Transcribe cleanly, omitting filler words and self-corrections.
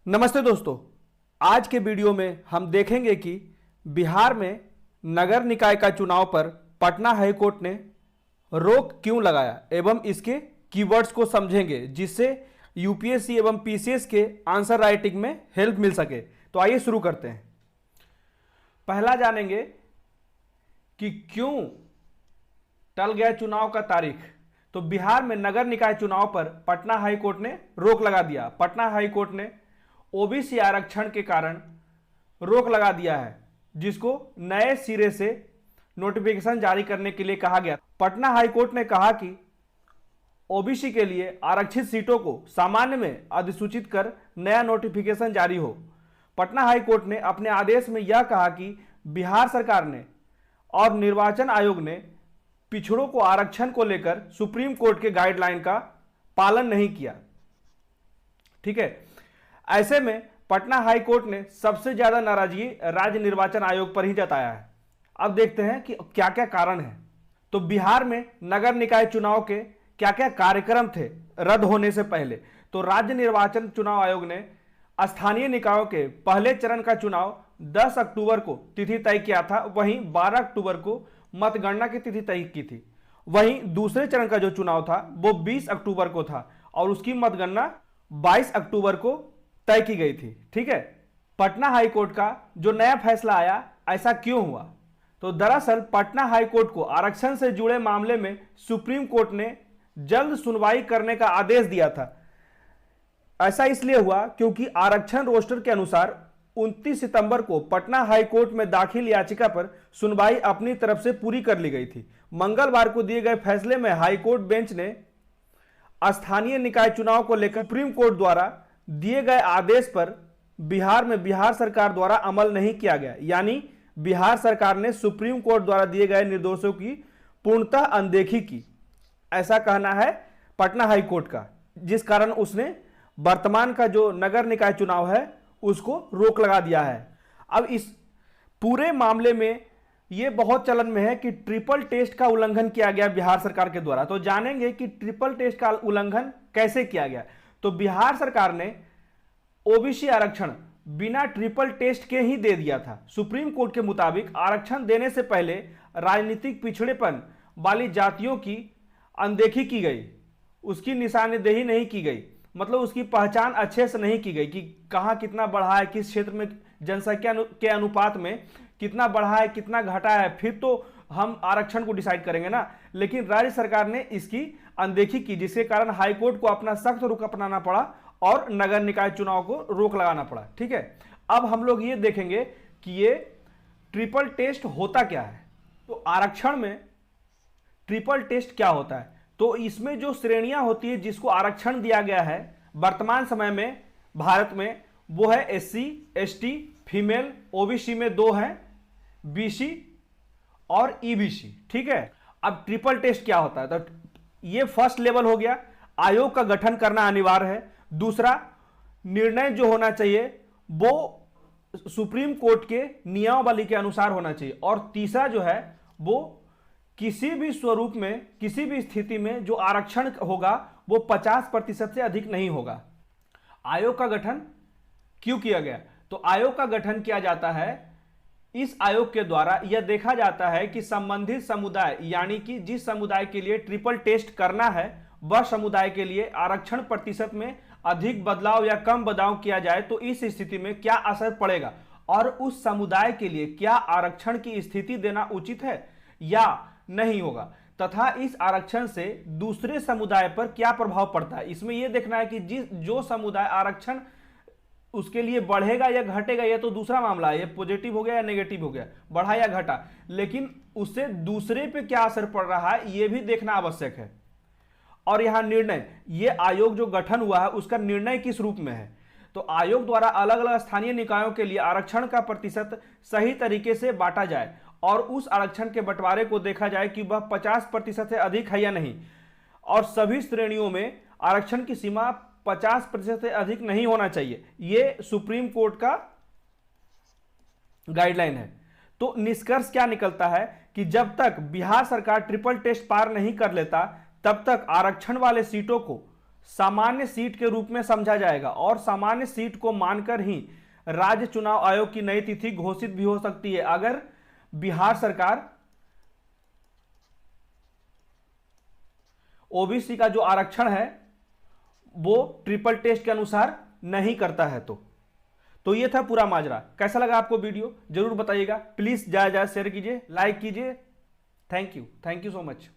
नमस्ते दोस्तों। आज के वीडियो में हम देखेंगे कि बिहार में नगर निकाय का चुनाव पर पटना हाई कोर्ट ने रोक क्यों लगाया एवं इसके कीवर्ड्स को समझेंगे जिससे यूपीएससी एवं पीसीएस के आंसर राइटिंग में हेल्प मिल सके। तो आइए शुरू करते हैं। पहला जानेंगे कि क्यों टल गया चुनाव का तारीख। तो बिहार में नगर निकाय चुनाव पर पटना हाई कोर्ट ने रोक लगा दिया। पटना हाई कोर्ट ने ओबीसी आरक्षण के कारण रोक लगा दिया है, जिसको नए सिरे से नोटिफिकेशन जारी करने के लिए कहा गया। पटना हाई कोर्ट ने कहा कि ओबीसी के लिए आरक्षित सीटों को सामान्य में अधिसूचित कर नया नोटिफिकेशन जारी हो। पटना हाई कोर्ट ने अपने आदेश में यह कहा कि बिहार सरकार ने और निर्वाचन आयोग ने पिछड़ों को आरक्षण को लेकर सुप्रीम कोर्ट के गाइडलाइन का पालन नहीं किया। ठीक है, ऐसे में पटना हाई कोर्ट ने सबसे ज्यादा नाराजगी राज्य निर्वाचन आयोग पर ही जताया है। अब देखते हैं कि क्या क्या कारण है। तो बिहार में नगर निकाय चुनाव के क्या क्या कार्यक्रम थे रद्द होने से पहले। तो राज्य निर्वाचन चुनाव आयोग ने स्थानीय निकायों के पहले चरण का चुनाव 10 अक्टूबर को तिथि तय किया था। वहीं 12 अक्टूबर को मतगणना की तिथि तय की थी। वहीं दूसरे चरण का जो चुनाव था वो 20 अक्टूबर को था और उसकी मतगणना 22 अक्टूबर को तय की गई थी। ठीक है, पटना हाई कोर्ट का जो नया फैसला आया, ऐसा क्यों हुआ? तो दरअसल पटना हाई कोर्ट को आरक्षण से जुड़े मामले में सुप्रीम कोर्ट ने जल्द सुनवाई करने का आदेश दिया था। ऐसा इसलिए हुआ क्योंकि आरक्षण रोस्टर के अनुसार 29 सितंबर को पटना हाई कोर्ट में दाखिल याचिका पर सुनवाई अपनी तरफ से पूरी कर ली गई थी। मंगलवार को दिए गए फैसले में हाई कोर्ट बेंच ने स्थानीय निकाय चुनाव को लेकर सुप्रीम कोर्ट द्वारा दिए गए आदेश पर बिहार में बिहार सरकार द्वारा अमल नहीं किया गया, यानी बिहार सरकार ने सुप्रीम कोर्ट द्वारा दिए गए निर्देशों की पूर्णतः अनदेखी की, ऐसा कहना है पटना हाई कोर्ट का, जिस कारण उसने वर्तमान का जो नगर निकाय चुनाव है उसको रोक लगा दिया है। अब इस पूरे मामले में यह बहुत चलन में है कि ट्रिपल टेस्ट का उल्लंघन किया गया बिहार सरकार के द्वारा। तो जानेंगे कि ट्रिपल टेस्ट का उल्लंघन कैसे किया गया। तो बिहार सरकार ने ओबीसी आरक्षण बिना ट्रिपल टेस्ट के ही दे दिया था। सुप्रीम कोर्ट के मुताबिक आरक्षण देने से पहले राजनीतिक पिछड़ेपन वाली जातियों की अनदेखी की गई, उसकी निशानदेही नहीं की गई, मतलब उसकी पहचान अच्छे से नहीं की गई कि कहां कितना बढ़ा है, किस क्षेत्र में जनसंख्या के अनुपात में कितना बढ़ा है, कितना घटा है, फिर तो हम आरक्षण को डिसाइड करेंगे ना। लेकिन राज्य सरकार ने इसकी अनदेखी की, जिसके कारण हाईकोर्ट को अपना सख्त रुख अपनाना पड़ा और नगर निकाय चुनाव को रोक लगाना पड़ा। ठीक है, अब हम लोग ये देखेंगे कि ये ट्रिपल टेस्ट होता क्या है। तो आरक्षण में ट्रिपल टेस्ट क्या होता है? तो इसमें जो श्रेणियां होती है जिसको आरक्षण दिया गया है वर्तमान समय में भारत में, वो है एससी, एसटी, फीमेल, ओबीसी में 2 हैं, बीसी और ईबीसी। ठीक है, अब ट्रिपल टेस्ट क्या होता है? तो ये फर्स्ट लेवल हो गया, आयोग का गठन करना अनिवार्य है। दूसरा, निर्णय जो होना चाहिए वो सुप्रीम कोर्ट के नियमावली के अनुसार होना चाहिए। और तीसरा जो है वो किसी भी स्वरूप में, किसी भी स्थिति में जो आरक्षण होगा वो 50% से अधिक नहीं होगा। आयोग का गठन क्यों किया गया? तो आयोग का गठन किया जाता है, इस आयोग के द्वारा यह देखा जाता है कि संबंधित समुदाय, यानी कि जिस समुदाय के लिए ट्रिपल टेस्ट करना है वह समुदाय के लिए आरक्षण प्रतिशत में अधिक बदलाव या कम बदलाव किया जाए तो इस स्थिति में क्या असर पड़ेगा और उस समुदाय के लिए क्या आरक्षण की स्थिति देना उचित है या नहीं होगा, तथा इस आरक्षण से दूसरे समुदाय पर क्या प्रभाव पड़ता है। इसमें यह देखना है कि जो समुदाय आरक्षण उसके लिए बढ़ेगा या घटेगा, यह तो दूसरा मामला है, ये पॉजिटिव हो गया या नेगेटिव हो गया, बढ़ा या घटा, लेकिन उससे दूसरे पे क्या असर पड़ रहा है यह भी देखना आवश्यक है। और यहां निर्णय, ये आयोग जो गठन हुआ है उसका निर्णय किस रूप में है? तो आयोग द्वारा अलग अलग स्थानीय निकायों के लिए आरक्षण का प्रतिशत सही तरीके से बांटा जाए और उस आरक्षण के बंटवारे को देखा जाए कि वह 50% से अधिक है या नहीं, और सभी श्रेणियों में आरक्षण की सीमा 50% से अधिक नहीं होना चाहिए। यह सुप्रीम कोर्ट का गाइडलाइन है। तो निष्कर्ष क्या निकलता है कि जब तक बिहार सरकार ट्रिपल टेस्ट पार नहीं कर लेता तब तक आरक्षण वाले सीटों को सामान्य सीट के रूप में समझा जाएगा और सामान्य सीट को मानकर ही राज्य चुनाव आयोग की नई तिथि घोषित भी हो सकती है अगर बिहार सरकार ओबीसी का जो आरक्षण है वो ट्रिपल टेस्ट के अनुसार नहीं करता है। तो ये था पूरा माजरा। कैसा लगा आपको वीडियो जरूर बताइएगा। प्लीज ज्यादा शेयर कीजिए, लाइक कीजिए। Thank you so much.